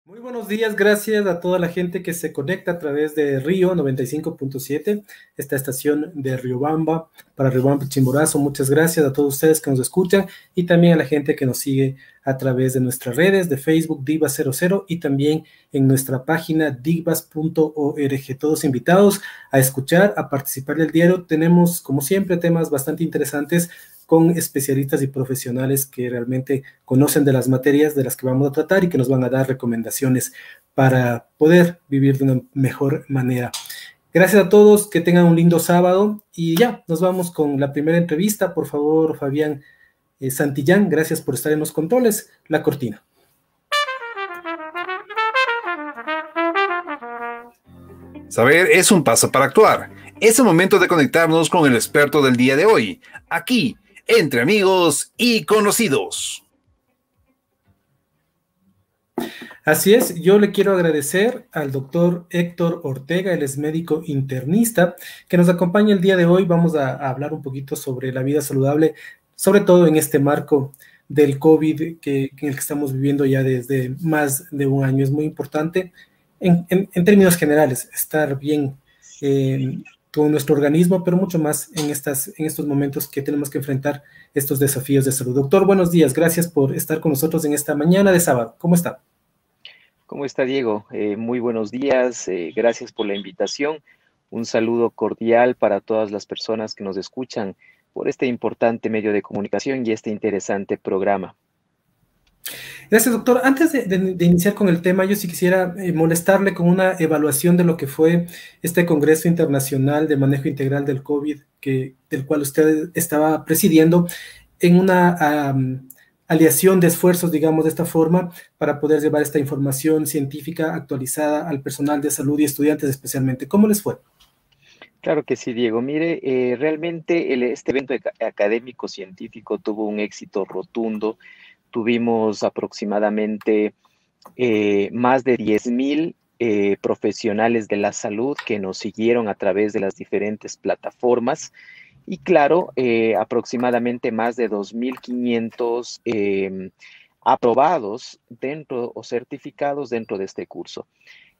Muy buenos días, gracias a toda la gente que se conecta a través de Río 95.7, esta estación de Riobamba, para Riobamba y Chimborazo. Muchas gracias a todos ustedes que nos escuchan y también a la gente que nos sigue a través de nuestras redes de Facebook Divas00 y también en nuestra página divas.org. Todos invitados a escuchar, a participar del diario. Tenemos, como siempre, temas bastante interesantes con especialistas y profesionales que realmente conocen de las materias de las que vamos a tratar y que nos van a dar recomendaciones para poder vivir de una mejor manera. Gracias a todos, que tengan un lindo sábado y ya, nos vamos con la primera entrevista. Por favor, Fabián Santillán, gracias por estar en los controles. La cortina. Saber es un paso para actuar. Es el momento de conectarnos con el experto del día de hoy, aquí, entre amigos y conocidos. Así es, yo le quiero agradecer al doctor Héctor Ortega, él es médico internista, que nos acompaña el día de hoy. Vamos a hablar un poquito sobre la vida saludable, sobre todo en este marco del COVID en el que estamos viviendo ya desde más de un año. Es muy importante en términos generales estar bien con nuestro organismo, pero mucho más en estos momentos que tenemos que enfrentar estos desafíos de salud. Doctor, buenos días, gracias por estar con nosotros en esta mañana de sábado. ¿Cómo está? ¿Cómo está, Diego? Muy buenos días, gracias por la invitación. Un saludo cordial para todas las personas que nos escuchan por este importante medio de comunicación y este interesante programa. Gracias, doctor. Antes de iniciar con el tema, yo sí quisiera molestarle con una evaluación de lo que fue este Congreso Internacional de Manejo Integral del COVID, del cual usted estaba presidiendo, en una aliación de esfuerzos, digamos, de esta forma, para poder llevar esta información científica actualizada al personal de salud y estudiantes especialmente. ¿Cómo les fue? Claro que sí, Diego. Mire, realmente este evento académico científico tuvo un éxito rotundo. Tuvimos aproximadamente más de 10,000 profesionales de la salud que nos siguieron a través de las diferentes plataformas. Y claro, aproximadamente más de 2,500 aprobados dentro o certificados dentro de este curso.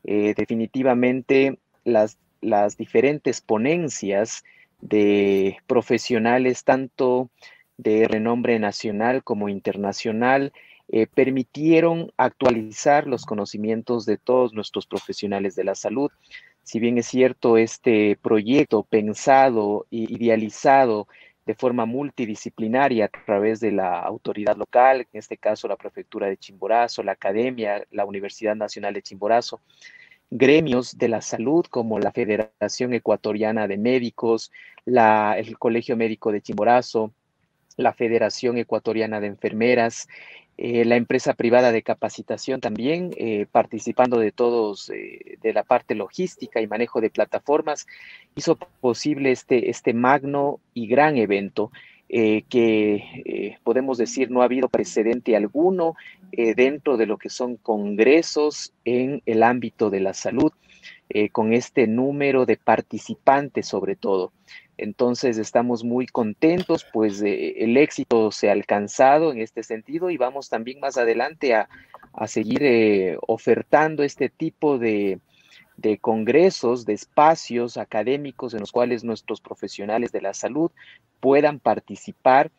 Definitivamente las diferentes ponencias de profesionales, tanto de renombre nacional como internacional, permitieron actualizar los conocimientos de todos nuestros profesionales de la salud. Si bien es cierto, este proyecto pensado e idealizado de forma multidisciplinaria a través de la autoridad local, en este caso la Prefectura de Chimborazo, la Academia, la Universidad Nacional de Chimborazo, gremios de la salud como la Federación Ecuatoriana de Médicos, el Colegio Médico de Chimborazo, la Federación Ecuatoriana de Enfermeras, la empresa privada de capacitación también, participando de todos, de la parte logística y manejo de plataformas, hizo posible este magno y gran evento que podemos decir no ha habido precedente alguno dentro de lo que son congresos en el ámbito de la salud, con este número de participantes sobre todo. Entonces estamos muy contentos, pues el éxito se ha alcanzado en este sentido y vamos también más adelante a seguir ofertando este tipo de congresos, de espacios académicos en los cuales nuestros profesionales de la salud puedan participar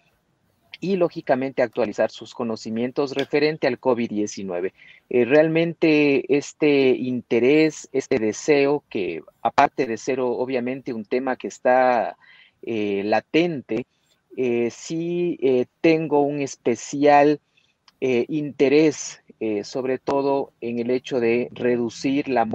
y lógicamente actualizar sus conocimientos referente al COVID-19. Realmente este interés, este deseo, que aparte de ser obviamente un tema que está latente, sí tengo un especial interés, sobre todo en el hecho de reducir la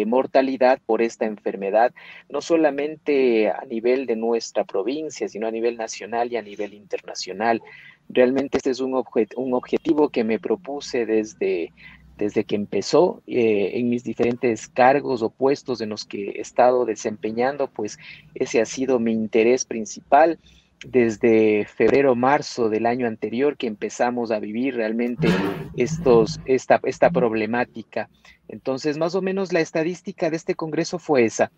mortalidad por esta enfermedad, no solamente a nivel de nuestra provincia, sino a nivel nacional y a nivel internacional. Realmente este es un objetivo que me propuse desde que empezó en mis diferentes cargos o puestos en los que he estado desempeñando, pues ese ha sido mi interés principal desde febrero, marzo del año anterior que empezamos a vivir realmente esta problemática. Entonces, más o menos la estadística de este congreso fue esa.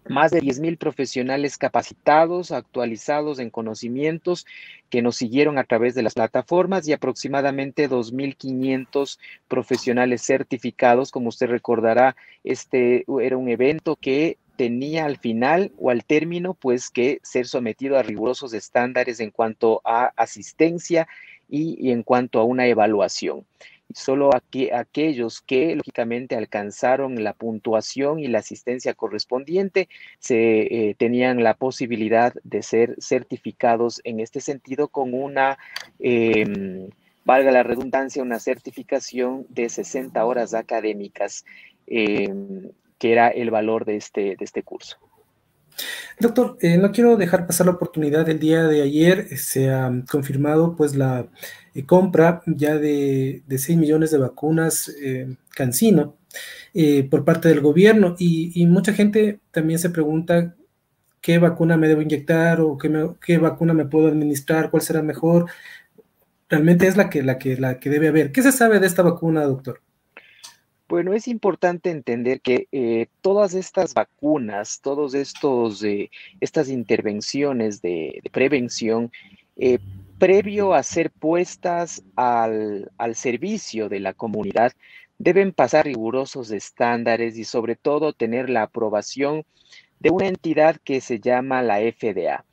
más de 10,000 profesionales capacitados, actualizados en conocimientos que nos siguieron a través de las plataformas y aproximadamente 2,500 profesionales certificados. Como usted recordará, este era un evento que tenía al final o al término pues que ser sometido a rigurosos estándares en cuanto a asistencia y en cuanto a una evaluación. Solo aquellos que lógicamente alcanzaron la puntuación y la asistencia correspondiente tenían la posibilidad de ser certificados en este sentido con una, valga la redundancia, una certificación de 60 horas académicas, que era el valor de este curso. Doctor, no quiero dejar pasar la oportunidad. El día de ayer se ha confirmado pues la compra ya de 6 millones de vacunas CanSino por parte del gobierno y mucha gente también se pregunta qué vacuna me debo inyectar o qué vacuna me puedo administrar, cuál será mejor. Realmente es la que debe haber. ¿Qué se sabe de esta vacuna, doctor? Bueno, es importante entender que todas estas vacunas, estas intervenciones de prevención, previo a ser puestas al servicio de la comunidad, deben pasar rigurosos estándares y sobre todo tener la aprobación de una entidad que se llama la FDA.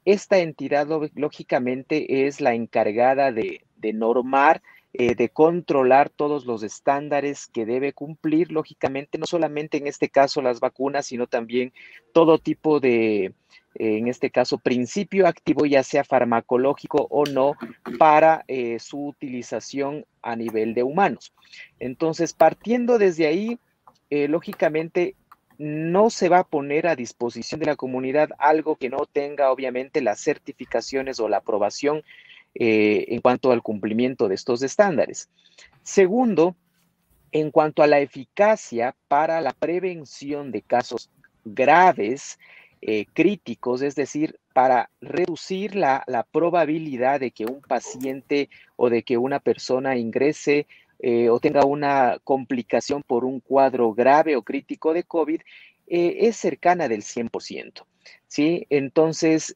Esta entidad, lógicamente, es la encargada de normar, de controlar todos los estándares que debe cumplir, lógicamente, no solamente en este caso las vacunas, sino también todo tipo de, en este caso, principio activo, ya sea farmacológico o no, para su utilización a nivel de humanos. Entonces, partiendo desde ahí, lógicamente, no se va a poner a disposición de la comunidad algo que no tenga, obviamente, las certificaciones o la aprobación en cuanto al cumplimiento de estos estándares. Segundo, en cuanto a la eficacia para la prevención de casos graves, críticos, es decir, para reducir la probabilidad de que un paciente o de que una persona ingrese o tenga una complicación por un cuadro grave o crítico de COVID, es cercana del 100%. ¿Sí? Entonces,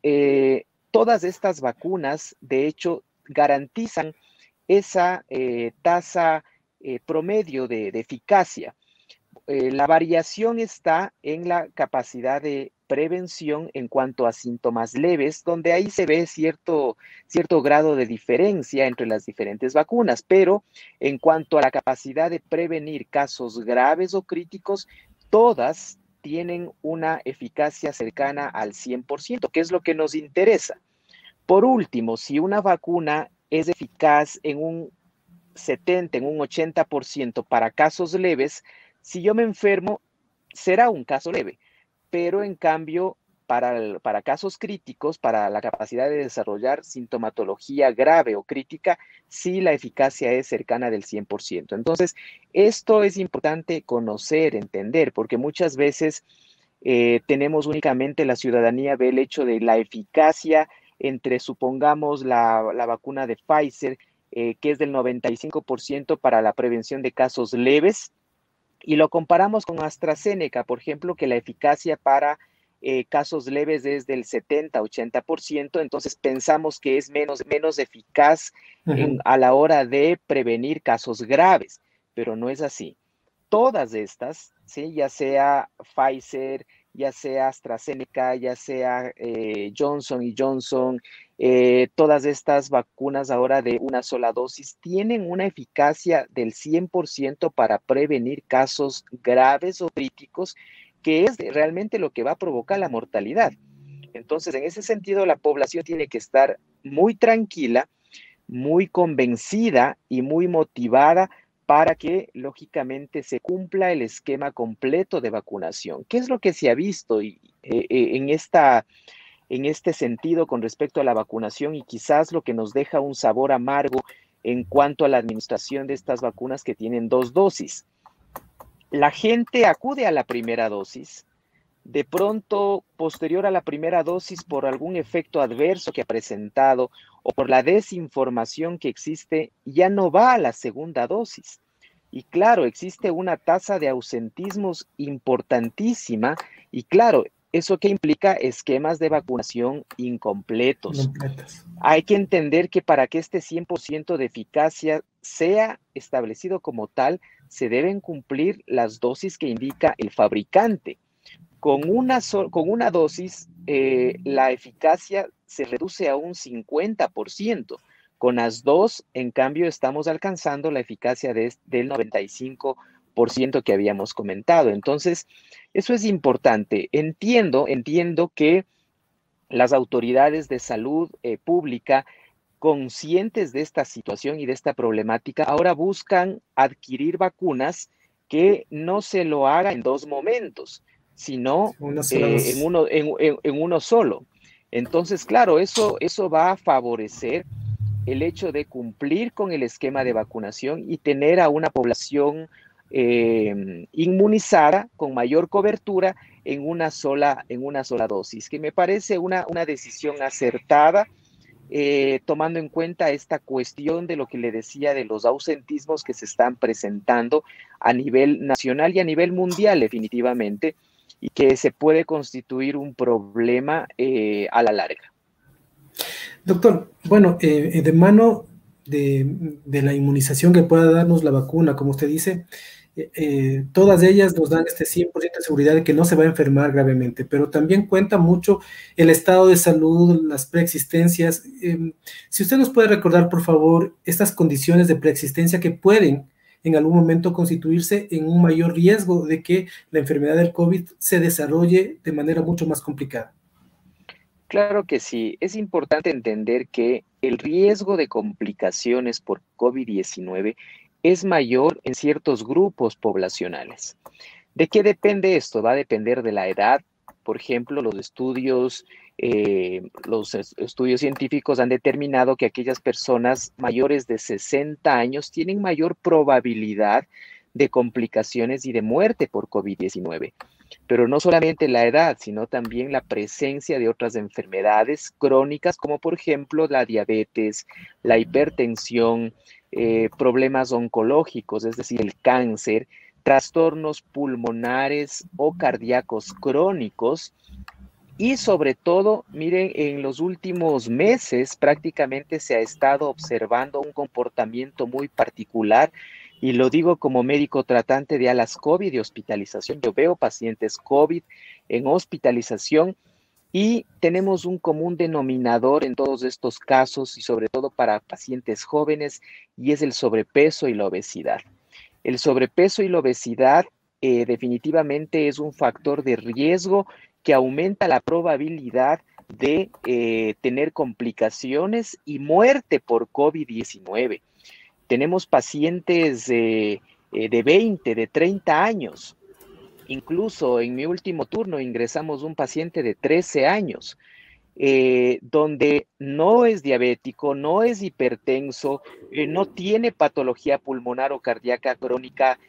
todas estas vacunas, de hecho, garantizan esa tasa promedio de eficacia. La variación está en la capacidad de prevención en cuanto a síntomas leves, donde ahí se ve cierto grado de diferencia entre las diferentes vacunas, pero en cuanto a la capacidad de prevenir casos graves o críticos, todas tienen una eficacia cercana al 100%, que es lo que nos interesa. Por último, si una vacuna es eficaz en un 70, en un 80% para casos leves, si yo me enfermo, será un caso leve, pero en cambio, para casos críticos, para la capacidad de desarrollar sintomatología grave o crítica, sí la eficacia es cercana del 100%. Entonces, esto es importante conocer, entender, porque muchas veces tenemos únicamente la ciudadanía ve el hecho de la eficacia entre, supongamos, la vacuna de Pfizer, que es del 95% para la prevención de casos leves, y lo comparamos con AstraZeneca, por ejemplo, que la eficacia para casos leves es del 70-80%, entonces pensamos que es menos eficaz a la hora de prevenir casos graves, pero no es así. Todas estas, ¿sí? Ya sea Pfizer, ya sea AstraZeneca, ya sea Johnson y Johnson, todas estas vacunas ahora de una sola dosis tienen una eficacia del 100% para prevenir casos graves o críticos, que es realmente lo que va a provocar la mortalidad. Entonces, en ese sentido, la población tiene que estar muy tranquila, muy convencida y muy motivada para que, lógicamente, se cumpla el esquema completo de vacunación. ¿Qué es lo que se ha visto en este sentido con respecto a la vacunación y quizás lo que nos deja un sabor amargo en cuanto a la administración de estas vacunas que tienen 2 dosis? La gente acude a la primera dosis, de pronto, posterior a la primera dosis, por algún efecto adverso que ha presentado o por la desinformación que existe, ya no va a la segunda dosis. Y claro, existe una tasa de ausentismos importantísima y claro, ¿Eso qué implica? Esquemas de vacunación incompletos. Completas. Hay que entender que para que este 100% de eficacia sea establecido como tal, se deben cumplir las dosis que indica el fabricante. Con una dosis, la eficacia se reduce a un 50%. Con las dos, en cambio, estamos alcanzando la eficacia del 95% que habíamos comentado. Entonces, eso es importante. Entiendo que las autoridades de salud pública, conscientes de esta situación y de esta problemática, ahora buscan adquirir vacunas que no se lo haga en dos momentos, sino en uno solo. Entonces, claro, eso va a favorecer el hecho de cumplir con el esquema de vacunación y tener a una población inmunizada con mayor cobertura en una sola dosis, que me parece una decisión acertada, tomando en cuenta esta cuestión de lo que le decía de los ausentismos que se están presentando a nivel nacional y a nivel mundial definitivamente, y que se puede constituir un problema a la larga. Doctor, bueno, de mano de la inmunización que pueda darnos la vacuna, como usted dice, todas ellas nos dan este 100% de seguridad de que no se va a enfermar gravemente, pero también cuenta mucho el estado de salud, las preexistencias. Si usted nos puede recordar, por favor, estas condiciones de preexistencia que pueden en algún momento constituirse en un mayor riesgo de que la enfermedad del COVID se desarrolle de manera mucho más complicada. Claro que sí, es importante entender que el riesgo de complicaciones por COVID-19 es mayor en ciertos grupos poblacionales. ¿De qué depende esto? Va a depender de la edad. Por ejemplo, los estudios científicos han determinado que aquellas personas mayores de 60 años tienen mayor probabilidad de complicaciones y de muerte por COVID-19. Pero no solamente la edad, sino también la presencia de otras enfermedades crónicas, como por ejemplo la diabetes, la hipertensión, problemas oncológicos, es decir, el cáncer, trastornos pulmonares o cardíacos crónicos. Y sobre todo, miren, en los últimos meses prácticamente se ha estado observando un comportamiento muy particular, y lo digo como médico tratante de alas COVID y hospitalización. Yo veo pacientes COVID en hospitalización y tenemos un común denominador en todos estos casos, y sobre todo para pacientes jóvenes, y es el sobrepeso y la obesidad. El sobrepeso y la obesidad definitivamente es un factor de riesgo que aumenta la probabilidad de tener complicaciones y muerte por COVID-19. Tenemos pacientes de 20, de 30 años. Incluso en mi último turno ingresamos un paciente de 13 años, donde no es diabético, no es hipertenso, no tiene patología pulmonar o cardíaca crónica.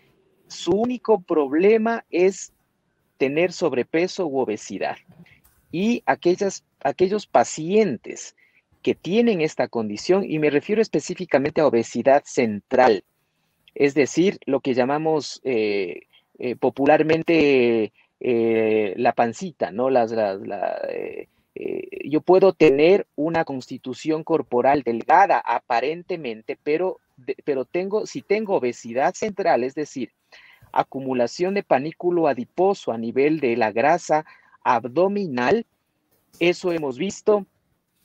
Su único problema es tener sobrepeso u obesidad. Y aquellos pacientes que tienen esta condición, y me refiero específicamente a obesidad central, es decir, lo que llamamos popularmente la pancita, ¿no? Yo puedo tener una constitución corporal delgada aparentemente, pero si tengo obesidad central, es decir, acumulación de panículo adiposo a nivel de la grasa abdominal, eso hemos visto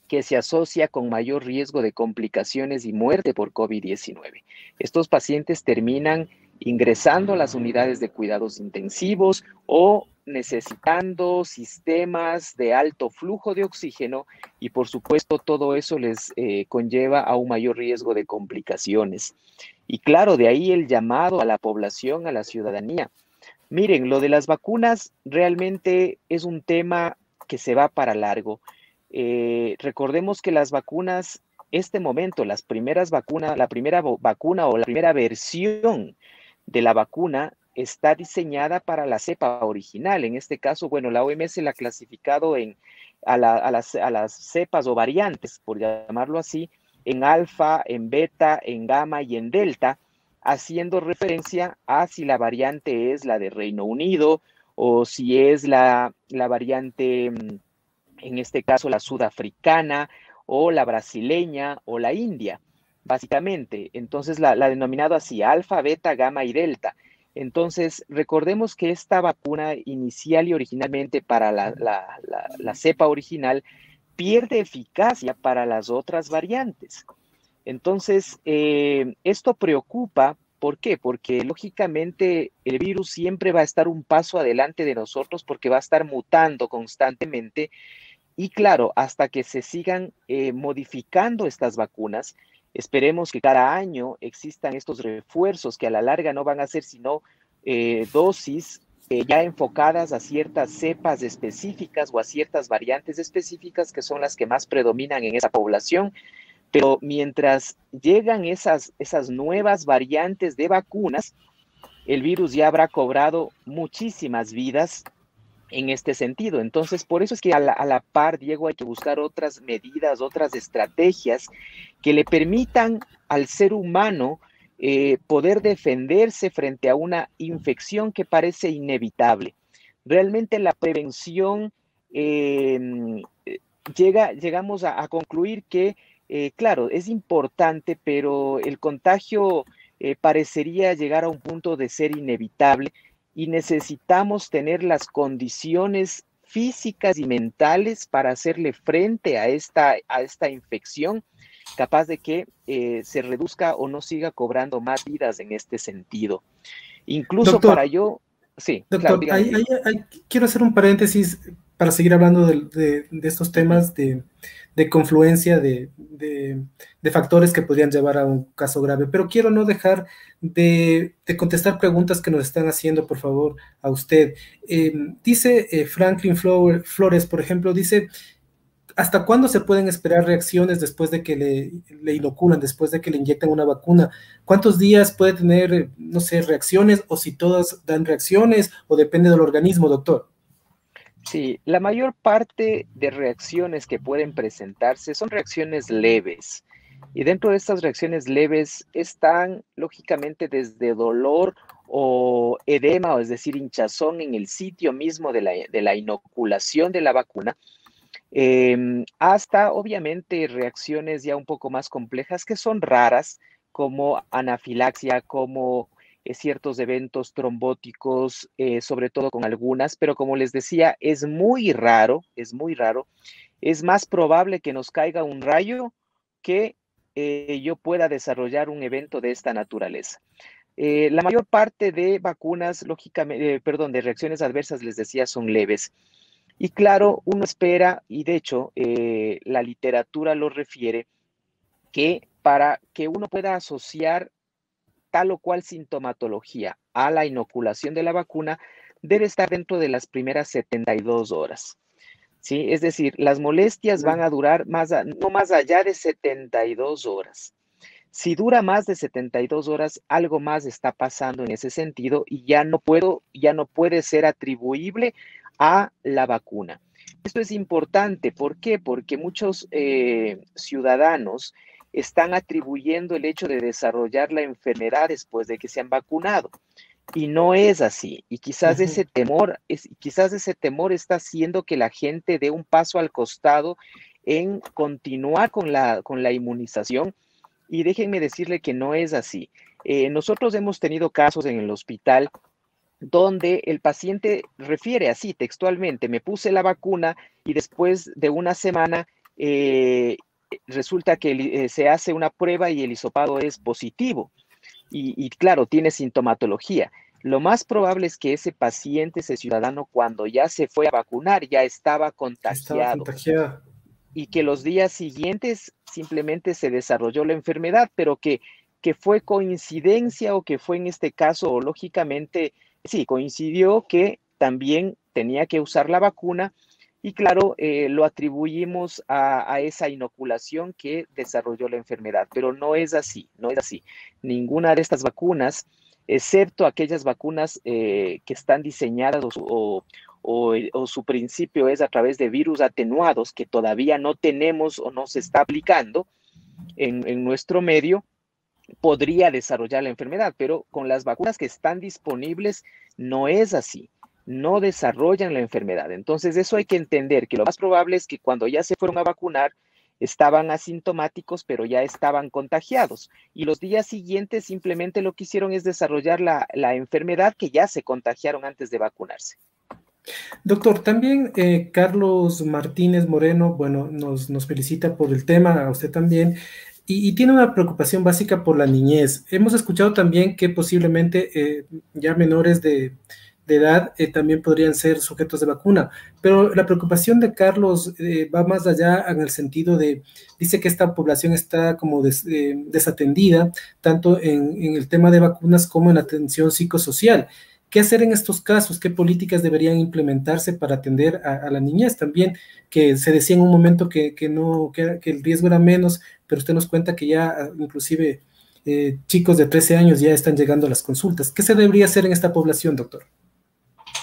que se asocia con mayor riesgo de complicaciones y muerte por COVID-19. Estos pacientes terminan ingresando a las unidades de cuidados intensivos o necesitando sistemas de alto flujo de oxígeno, y por supuesto todo eso les conlleva a un mayor riesgo de complicaciones. Y claro, de ahí el llamado a la población, a la ciudadanía. Miren, lo de las vacunas realmente es un tema que se va para largo. Recordemos que las vacunas, este momento, la primera vacuna o la primera versión de la vacuna está diseñada para la cepa original. En este caso, bueno, la OMS la ha clasificado a las cepas o variantes, por llamarlo así, en alfa, en beta, en gamma y en delta, haciendo referencia a si la variante es la de Reino Unido o si es la variante, en este caso la sudafricana, o la brasileña, o la india, básicamente. Entonces la denominado así, alfa, beta, gamma y delta. Entonces, recordemos que esta vacuna inicial y originalmente para la cepa original pierde eficacia para las otras variantes. Entonces, esto preocupa. ¿Por qué? Porque lógicamente el virus siempre va a estar un paso adelante de nosotros porque va a estar mutando constantemente y claro, hasta que se sigan modificando estas vacunas, esperemos que cada año existan estos refuerzos que a la larga no van a ser sino dosis ya enfocadas a ciertas cepas específicas o a ciertas variantes específicas que son las que más predominan en esa población. Pero mientras llegan esas nuevas variantes de vacunas, el virus ya habrá cobrado muchísimas vidas en este sentido. Entonces, por eso es que a la par, Diego, hay que buscar otras medidas, otras estrategias que le permitan al ser humano poder defenderse frente a una infección que parece inevitable. Realmente la prevención, llegamos a concluir que, claro, es importante, pero el contagio parecería llegar a un punto de ser inevitable y necesitamos tener las condiciones físicas y mentales para hacerle frente a esta infección, capaz de que se reduzca o no siga cobrando más vidas en este sentido. Incluso Doctor, para yo... Sí, doctor, claro, dígame. quiero hacer un paréntesis para seguir hablando de estos temas de confluencia de factores que podrían llevar a un caso grave, pero quiero no dejar de contestar preguntas que nos están haciendo, por favor, a usted. Dice Franklin Flores, por ejemplo, dice, ¿hasta cuándo se pueden esperar reacciones después de que le inoculan, después de que le inyectan una vacuna? ¿Cuántos días puede tener, no sé, reacciones, o si todas dan reacciones, o depende del organismo, doctor? Sí, la mayor parte de reacciones que pueden presentarse son reacciones leves. Y dentro de estas reacciones leves están, lógicamente, desde dolor o edema, o es decir, hinchazón en el sitio mismo de la inoculación de la vacuna, hasta, obviamente, reacciones ya un poco más complejas que son raras, como anafilaxia, como ciertos eventos trombóticos, sobre todo con algunas, pero como les decía, es muy raro, es muy raro. Es más probable que nos caiga un rayo que yo pueda desarrollar un evento de esta naturaleza. La mayor parte de vacunas, lógicamente, perdón, de reacciones adversas, les decía, son leves. Y claro, uno espera, y de hecho la literatura lo refiere, que para que uno pueda asociar tal o cual sintomatología a la inoculación de la vacuna, debe estar dentro de las primeras 72 horas. ¿Sí? Es decir, las molestias van a durar no más allá de 72 horas. Si dura más de 72 horas, algo más está pasando en ese sentido y ya no puede ser atribuible a la vacuna. Esto es importante. ¿Por qué? Porque muchos ciudadanos están atribuyendo el hecho de desarrollar la enfermedad después de que se han vacunado. Y no es así. Y quizás ese temor está haciendo que la gente dé un paso al costado en continuar con la inmunización. Y déjenme decirle que no es así. Nosotros hemos tenido casos en el hospital donde el paciente refiere así textualmente: me puse la vacuna y después de una semana resulta que se hace una prueba y el hisopado es positivo. Y claro, tiene sintomatología. Lo más probable es que ese paciente, ese ciudadano, cuando ya se fue a vacunar, ya estaba contagiado. Y que los días siguientes simplemente se desarrolló la enfermedad, pero que fue coincidencia, o que fue en este caso, lógicamente, sí, coincidió que también tenía que usar la vacuna. Y claro, lo atribuimos a esa inoculación que desarrolló la enfermedad, pero no es así, no es así. Ninguna de estas vacunas, excepto aquellas vacunas que están diseñadas o su principio es a través de virus atenuados que todavía no tenemos o no se está aplicando en nuestro medio, podría desarrollar la enfermedad, pero con las vacunas que están disponibles no es así. no desarrollan la enfermedad. Entonces, eso hay que entender, que lo más probable es que cuando ya se fueron a vacunar, estaban asintomáticos, pero ya estaban contagiados. Y los días siguientes simplemente lo que hicieron es desarrollar la enfermedad que ya se contagiaron antes de vacunarse. Doctor, también Carlos Martínez Moreno, bueno, nos felicita por el tema, a usted también, y tiene una preocupación básica por la niñez. Hemos escuchado también que posiblemente ya menores de edad también podrían ser sujetos de vacuna, pero la preocupación de Carlos va más allá en el sentido de, dice que esta población está como desatendida, tanto en el tema de vacunas como en la atención psicosocial. ¿Qué hacer en estos casos? ¿Qué políticas deberían implementarse para atender a la niñez también? Que se decía en un momento que el riesgo era menos, pero usted nos cuenta que ya inclusive chicos de 13 años ya están llegando a las consultas. ¿Qué se debería hacer en esta población, doctor?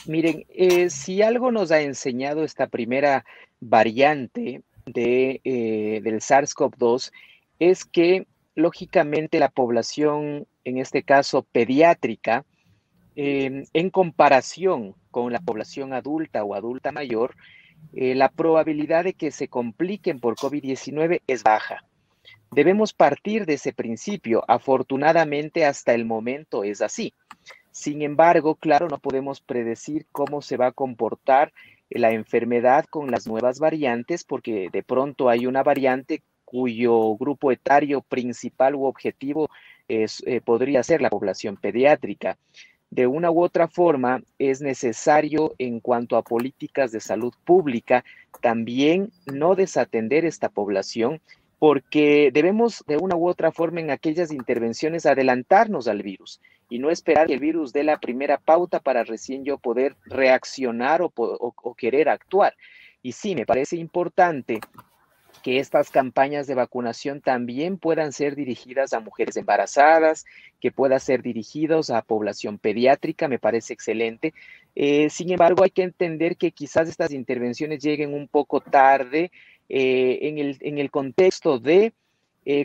Miren, si algo nos ha enseñado esta primera variante del SARS-CoV-2 es que lógicamente la población, en este caso pediátrica, en comparación con la población adulta o adulta mayor, la probabilidad de que se compliquen por COVID-19 es baja. Debemos partir de ese principio. Afortunadamente, hasta el momento es así. Sin embargo, claro, no podemos predecir cómo se va a comportar la enfermedad con las nuevas variantes, porque de pronto hay una variante cuyo grupo etario principal u objetivo podría ser la población pediátrica. De una u otra forma, es necesario, en cuanto a políticas de salud pública, también no desatender esta población, porque debemos, de una u otra forma, en aquellas intervenciones, adelantarnos al virus y no esperar que el virus dé la primera pauta para recién yo poder reaccionar o querer actuar. Y sí, me parece importante que estas campañas de vacunación también puedan ser dirigidas a mujeres embarazadas, que puedan ser dirigidos a población pediátrica, me parece excelente. Sin embargo, hay que entender que quizás estas intervenciones lleguen un poco tarde en el contexto de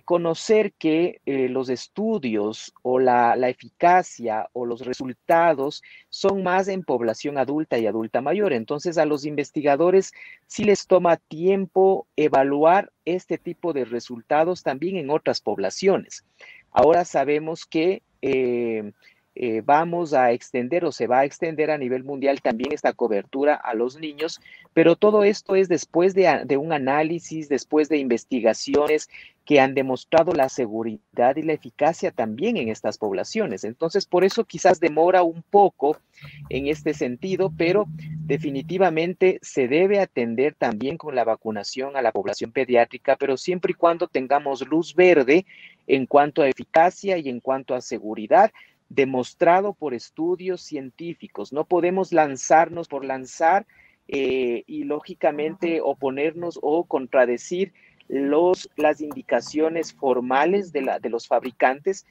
conocer que los estudios o la eficacia o los resultados son más en población adulta y adulta mayor. Entonces, a los investigadores sí les toma tiempo evaluar este tipo de resultados también en otras poblaciones. Ahora sabemos que vamos a extender o se va a extender a nivel mundial también esta cobertura a los niños, pero todo esto es después de un análisis, después de investigaciones que han demostrado la seguridad y la eficacia también en estas poblaciones. Entonces, por eso quizás demora un poco en este sentido, pero definitivamente se debe atender también con la vacunación a la población pediátrica, pero siempre y cuando tengamos luz verde en cuanto a eficacia y en cuanto a seguridad, demostrado por estudios científicos. No podemos lanzarnos por lanzar y lógicamente oponernos o contradecir las indicaciones formales de los fabricantes,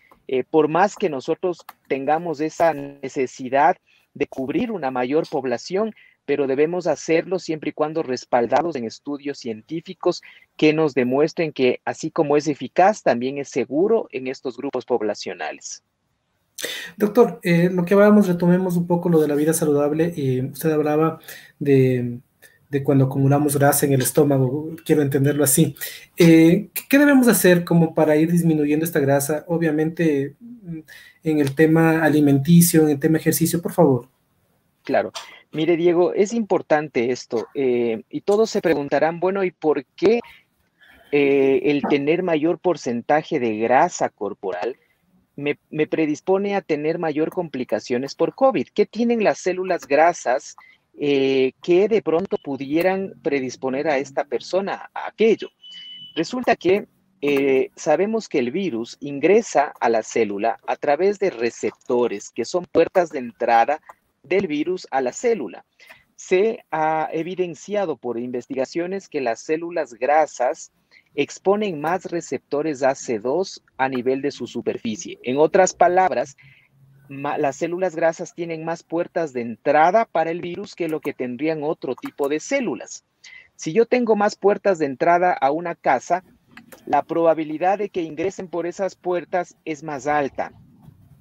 por más que nosotros tengamos esa necesidad de cubrir una mayor población, pero debemos hacerlo siempre y cuando respaldados en estudios científicos que nos demuestren que así como es eficaz, también es seguro en estos grupos poblacionales. Doctor, lo que hablábamos, retomemos un poco lo de la vida saludable. Usted hablaba de cuando acumulamos grasa en el estómago, quiero entenderlo así. ¿Qué debemos hacer como para ir disminuyendo esta grasa? Obviamente, en el tema alimenticio, en el tema ejercicio, por favor. Claro. Mire, Diego, es importante esto. Y todos se preguntarán, bueno, ¿y por qué el tener mayor porcentaje de grasa corporal me predispone a tener mayor complicaciones por COVID? ¿Qué tienen las células grasas que de pronto pudieran predisponer a esta persona a aquello? Resulta que sabemos que el virus ingresa a la célula a través de receptores, que son puertas de entrada del virus a la célula. Se ha evidenciado por investigaciones que las células grasas exponen más receptores AC2 a nivel de su superficie. En otras palabras, las células grasas tienen más puertas de entrada para el virus que lo que tendrían otro tipo de células. Si yo tengo más puertas de entrada a una casa, la probabilidad de que ingresen por esas puertas es más alta.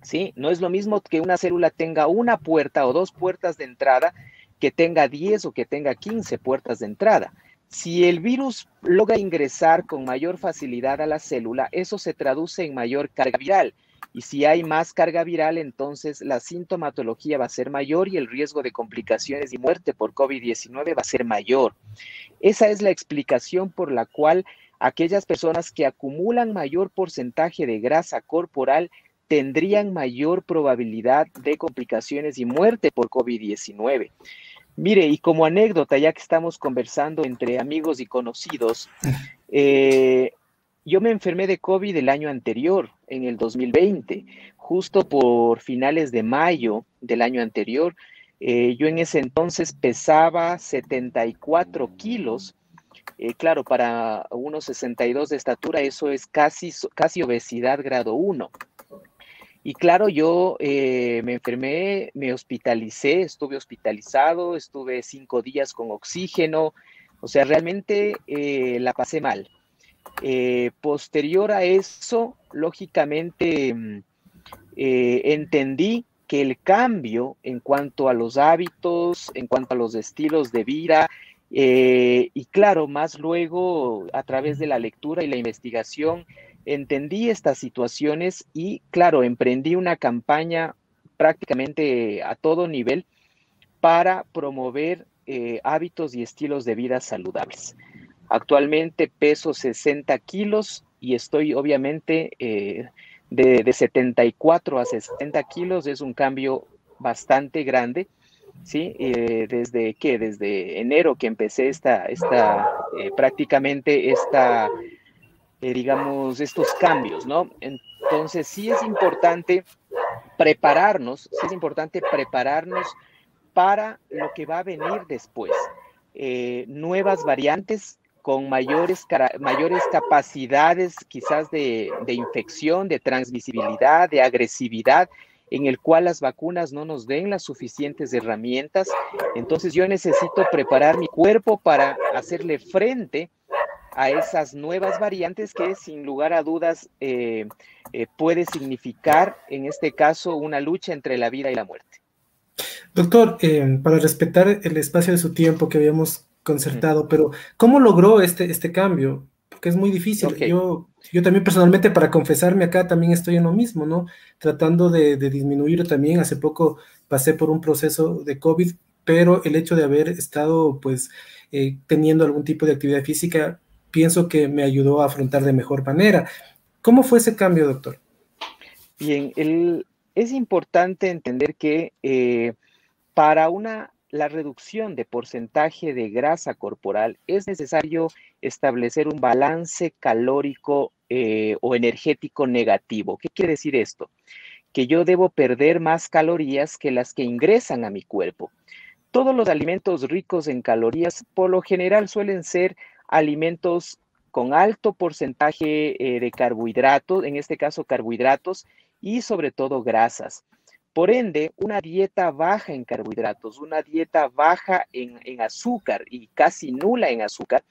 ¿sí? No es lo mismo que una célula tenga una puerta o dos puertas de entrada que tenga 10 o que tenga 15 puertas de entrada. Si el virus logra ingresar con mayor facilidad a la célula, eso se traduce en mayor carga viral. Y si hay más carga viral, entonces la sintomatología va a ser mayor y el riesgo de complicaciones y muerte por COVID-19 va a ser mayor. Esa es la explicación por la cual aquellas personas que acumulan mayor porcentaje de grasa corporal tendrían mayor probabilidad de complicaciones y muerte por COVID-19. Mire, y como anécdota, ya que estamos conversando entre amigos y conocidos, yo me enfermé de COVID el año anterior, en el 2020, justo por finales de mayo del año anterior. Yo en ese entonces pesaba 74 kilos. Claro, para unos 62 de estatura, eso es casi obesidad grado 1. Y claro, yo me enfermé, me hospitalicé, estuve hospitalizado, estuve 5 días con oxígeno, o sea, realmente la pasé mal. Posterior a eso, lógicamente, entendí que el cambio en cuanto a los hábitos, en cuanto a los estilos de vida, y claro, más luego a través de la lectura y la investigación, entendí estas situaciones y, claro, emprendí una campaña prácticamente a todo nivel para promover hábitos y estilos de vida saludables. Actualmente peso 60 kilos y estoy obviamente de 74 a 60 kilos, es un cambio bastante grande. ¿Sí? Desde enero que empecé prácticamente digamos, estos cambios, ¿no? Entonces sí es importante prepararnos para lo que va a venir después. Nuevas variantes con mayores capacidades quizás de infección, de transmisibilidad, de agresividad, en el cual las vacunas no nos den las suficientes herramientas. Entonces yo necesito preparar mi cuerpo para hacerle frente a esas nuevas variantes que sin lugar a dudas puede significar en este caso una lucha entre la vida y la muerte. Doctor, para respetar el espacio de su tiempo que habíamos concertado, pero ¿cómo logró este cambio? Porque es muy difícil. Okay. Yo también personalmente, para confesarme acá, también estoy en lo mismo, ¿no? Tratando de disminuirlo también. Hace poco pasé por un proceso de COVID, pero el hecho de haber estado, pues, teniendo algún tipo de actividad física, pienso que me ayudó a afrontar de mejor manera. ¿Cómo fue ese cambio, doctor? Bien, es importante entender que para la reducción de porcentaje de grasa corporal es necesario establecer un balance calórico o energético negativo. ¿Qué quiere decir esto? Que yo debo perder más calorías que las que ingresan a mi cuerpo. Todos los alimentos ricos en calorías por lo general suelen ser alimentos con alto porcentaje de carbohidratos, en este caso carbohidratos y sobre todo grasas. Por ende, una dieta baja en carbohidratos, una dieta baja en azúcar y casi nula en azúcar,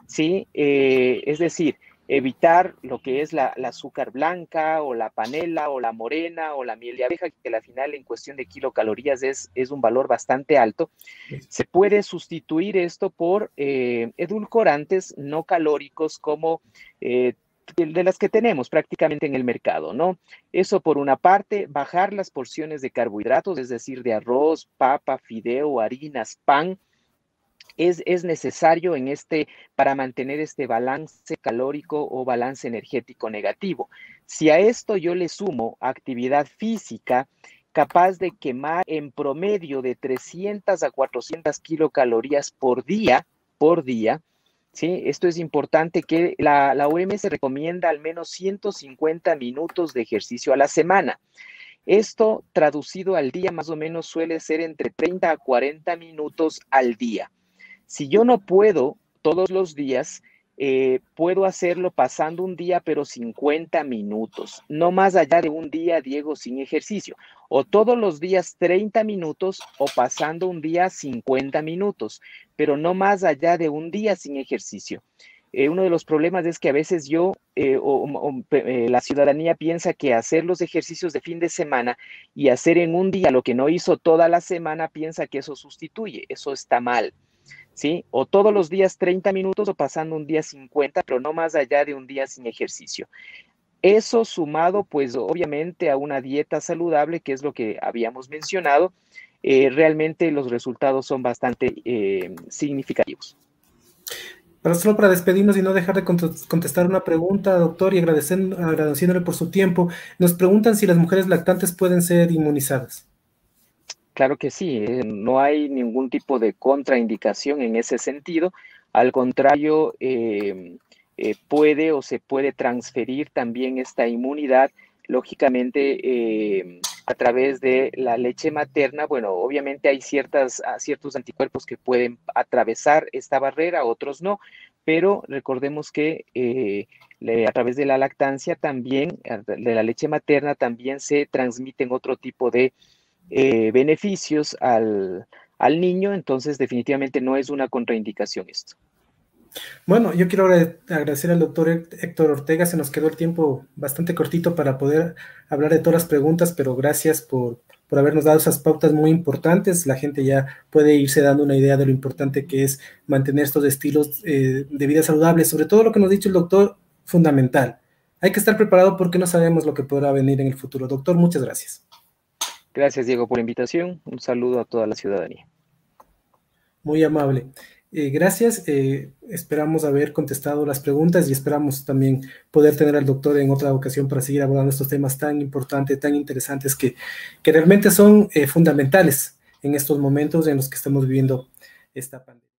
¿sí? Es decir, evitar lo que es la azúcar blanca o la panela o la morena o la miel de abeja, que al final en cuestión de kilocalorías es un valor bastante alto. Se puede sustituir esto por edulcorantes no calóricos como de las que tenemos prácticamente en el mercado, ¿no? Eso por una parte, bajar las porciones de carbohidratos, es decir, de arroz, papa, fideo, harinas, pan, es necesario para mantener este balance calórico o balance energético negativo. Si a esto yo le sumo actividad física, capaz de quemar en promedio de 300 a 400 kilocalorías por día, ¿sí? Esto es importante que la OMS recomienda al menos 150 minutos de ejercicio a la semana. Esto traducido al día más o menos suele ser entre 30 a 40 minutos al día. Si yo no puedo todos los días, puedo hacerlo pasando un día, pero 50 minutos, no más allá de un día, Diego, sin ejercicio, o todos los días 30 minutos o pasando un día 50 minutos, pero no más allá de un día sin ejercicio. Uno de los problemas es que a veces yo la ciudadanía piensa que hacer los ejercicios de fin de semana y hacer en un día lo que no hizo toda la semana, piensa que eso sustituye. Eso está mal, ¿sí? O todos los días 30 minutos o pasando un día 50, pero no más allá de un día sin ejercicio. Eso sumado, pues obviamente a una dieta saludable, que es lo que habíamos mencionado, realmente los resultados son bastante significativos. Pero solo para despedirnos y no dejar de contestar una pregunta, doctor, y agradeciéndole por su tiempo, nos preguntan si las mujeres lactantes pueden ser inmunizadas. Claro que sí, no hay ningún tipo de contraindicación en ese sentido. Al contrario, puede o se puede transferir también esta inmunidad, lógicamente, a través de la leche materna. Bueno, obviamente hay ciertos anticuerpos que pueden atravesar esta barrera, otros no, pero recordemos que a través de la lactancia también, de la leche materna, también se transmiten otro tipo de beneficios al niño, entonces definitivamente no es una contraindicación esto. Bueno, yo quiero agradecer al doctor Héctor Ortega, se nos quedó el tiempo bastante cortito para poder hablar de todas las preguntas, pero gracias por habernos dado esas pautas muy importantes. La gente ya puede irse dando una idea de lo importante que es mantener estos estilos de vida saludables, sobre todo lo que nos ha dicho el doctor, fundamental. Hay que estar preparado porque no sabemos lo que podrá venir en el futuro. Doctor, muchas gracias. Gracias, Diego, por la invitación. Un saludo a toda la ciudadanía. Muy amable. Gracias. Esperamos haber contestado las preguntas y esperamos también poder tener al doctor en otra ocasión para seguir abordando estos temas tan importantes, tan interesantes que realmente son fundamentales en estos momentos en los que estamos viviendo esta pandemia.